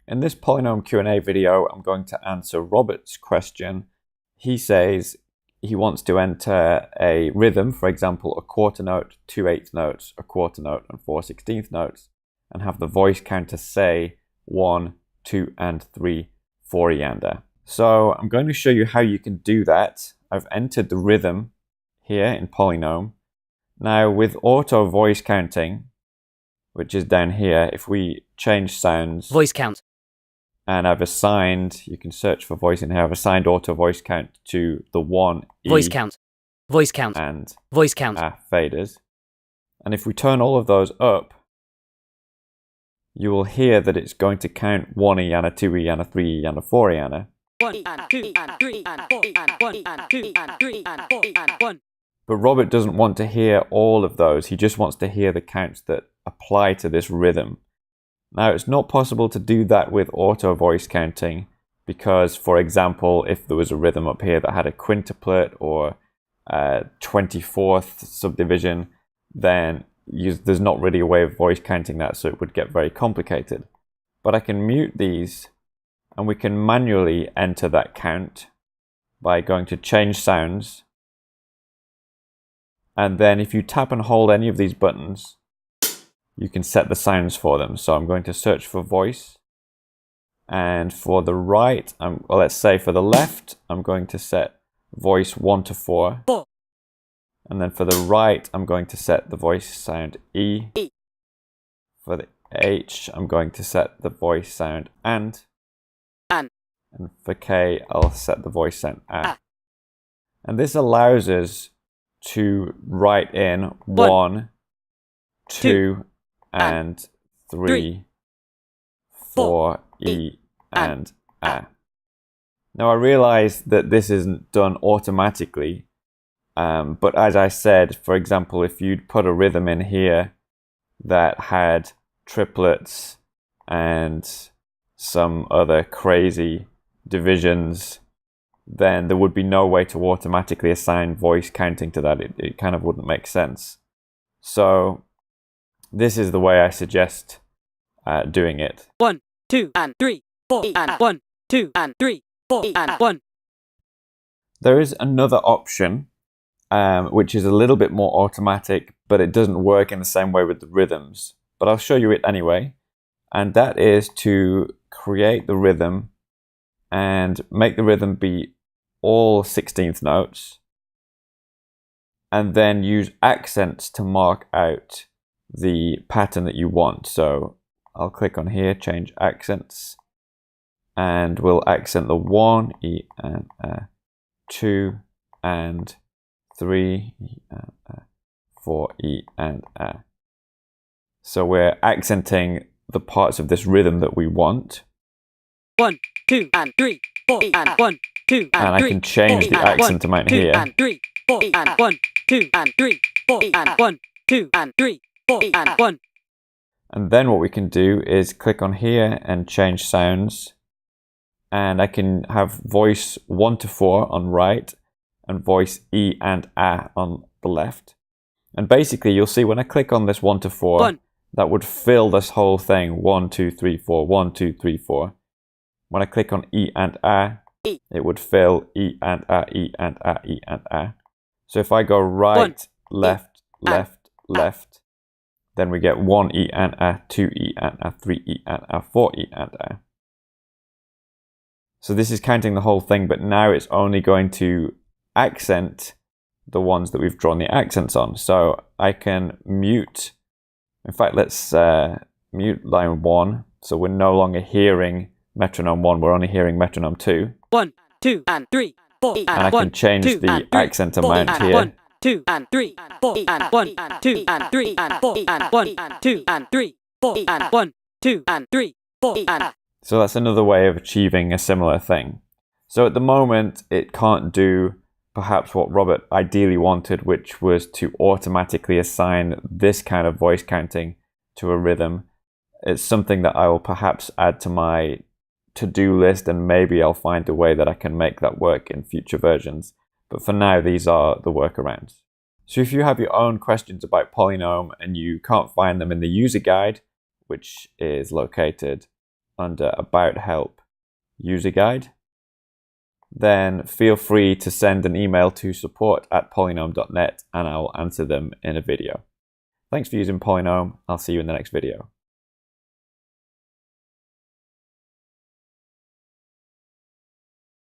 In this PolyNome Q&A video, I'm going to answer Robert's question. He says he wants to enter a rhythm, for example, a quarter note, 2/8 notes, a quarter note, and 4/16 notes, and have the voice counter say 1, 2, and 3 for Eander. So I'm going to show you how you can do that. I've entered the rhythm here in PolyNome. Now with auto voice counting, which is down here, if we change sounds, voice count, and I've assigned, you can search for voice in here, I've assigned auto voice count to the 1, voice E, count, and voice count, A faders. And if we turn all of those up, you will hear that it's going to count 1 E and a 2 E and a 3 E and a 4 E and a. 1 and 2 and 3 and 4 and 1 and 2 and 3 and 4 and 1. But Robert doesn't want to hear all of those. He just wants to hear the counts that apply to this rhythm. Now, it's not possible to do that with auto voice counting because, for example, if there was a rhythm up here that had a quintuplet or a 24th subdivision, then there's not really a way of voice counting that, so it would get very complicated. But I can mute these, and we can manually enter that count by going to change sounds. And then if you tap and hold any of these buttons, you can set the sounds for them. So I'm going to search for voice. And for the right, well, let's say for the left, I'm going to set voice 1 to 4. And then for the right, I'm going to set the voice sound E. For the H, I'm going to set the voice sound and. And for K, I'll set the voice sound A. And this allows us to write in 1, 2, and 3, 4, E, and A. Now I realize that this isn't done automatically, but as I said, for example, if you'd put a rhythm in here that had triplets and some other crazy divisions, then there would be no way to automatically assign voice counting to that. It kind of wouldn't make sense. So this is the way I suggest doing it. 1, 2, and 3, 4, and 1, 2, and 3, 4, and 1. There is another option, which is a little bit more automatic, but it doesn't work in the same way with the rhythms. But I'll show you it anyway. And that is to create the rhythm and make the rhythm be all 16th notes, and then use accents to mark out the pattern that you want. So I'll click on here, change accents, and we'll accent the 1, E and A, 2 and 3, E and A, 4, E and A. So we're accenting the parts of this rhythm that we want. 1, 2, and 3, 4, and 1, 2, and 3. I can change the accent amount here. 2 and 3, 4, and 1, 2 and 3, 4, and 1, 2 and 3, 4, and 1. And then what we can do is click on here and change sounds. And I can have voice 1 to 4 on right and voice E and A on the left. And basically you'll see when I click on this 1 to 4, that would fill this whole thing. 1, 2, 3, 4, 1, 2, 3, 4. When I click on E and A, it would fill E and A, E and A, E and A. So if I go right, left, left, left, then we get 1 E and A, 2 E and A, 3 E and A, 4 E and A. So this is counting the whole thing, but now it's only going to accent the ones that we've drawn the accents on. So I can mute, in fact, let's mute line 1. So we're no longer hearing metronome 1, we're only hearing metronome 2. 1, 2, and 3, 4, and I can change the accent amount here. 1, 2, and 3, 4, and 1, 2, and 3, and 4, and 1, 2, and 3, 4, and 1, 2, and 3, 4, and. So that's another way of achieving a similar thing. So at the moment, it can't do perhaps what Robert ideally wanted, which was to automatically assign this kind of voice counting to a rhythm. It's something that I will perhaps add to my to-do list, and maybe I'll find a way that I can make that work in future versions. But for now, these are the workarounds. So if you have your own questions about PolyNome and you can't find them in the user guide, which is located under About Help User Guide, then feel free to send an email to support@polynome.net and I will answer them in a video. Thanks for using PolyNome. I'll see you in the next video.